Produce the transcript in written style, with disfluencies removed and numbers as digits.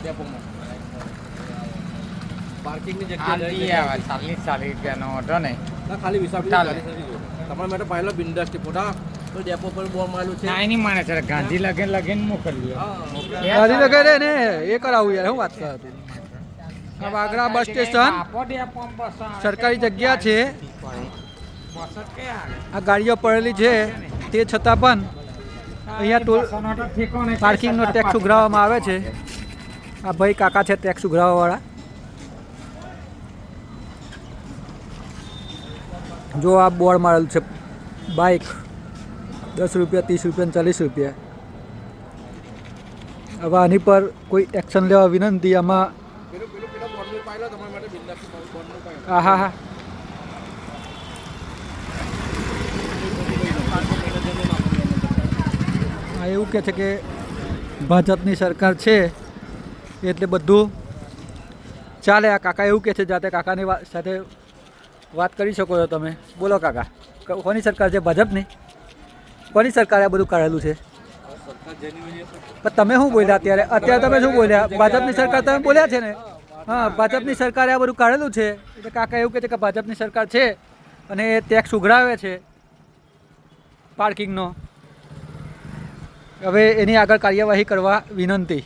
ડેપોમાં પાર્કિંગની આ જગ્યા દી આવે 40 રૂપિયાનો ઓટો ને ના ખાલી વિસાપ તમારા માટે પહેલો બિંદાસ છે ફોટા તો ડેપો પર બોર્ડ મારેલું છે ના એની માને છે ગાંધી લગન મોકલ્યું ગાડી લગાડે ને એ કરાવું યાર હું વાત કરો આ વાગરા બસ સ્ટેશન સરકારી જગ્યા છે આ ગાડીઓ પડેલી છે તે છતાં પણ અહીંયા ટોલ પાર્કિંગનો ટેક્સ ઉઘરાવવામાં આવે છે આ ભાઈ કાકા છે ટેક્સ ઉઘરાવવાવાળા જો આ બોર્ડ મારેલું છે બાઇક 10 રૂપિયા 30 રૂપિયા 40 રૂપિયા હવે આની પર કોઈ એક્શન લેવા વિનંતી આમાં હા હા હા એવું કહે છે કે ભાજપની સરકાર છે એટલે બધું ચાલે આ કાકા એવું કહે છે જાતે કાકાની સાથે વાત કરી શકો છો તમે બોલો કાકા કોની સરકાર છે ભાજપની કોની સરકારે આ બધું કાઢેલું છે પણ તમે શું બોલ્યા અત્યારે તમે શું બોલ્યા ભાજપની સરકાર તમે બોલ્યા છે ને હા ભાજપની સરકારે આ બધું કાઢેલું છે એટલે કાકા એવું કહે છે કે ભાજપની સરકાર છે અને એ ટેક્સ ઉઘરાવે છે પાર્કિંગનો હવે એની આગળ કાર્યવાહી કરવા વિનંતી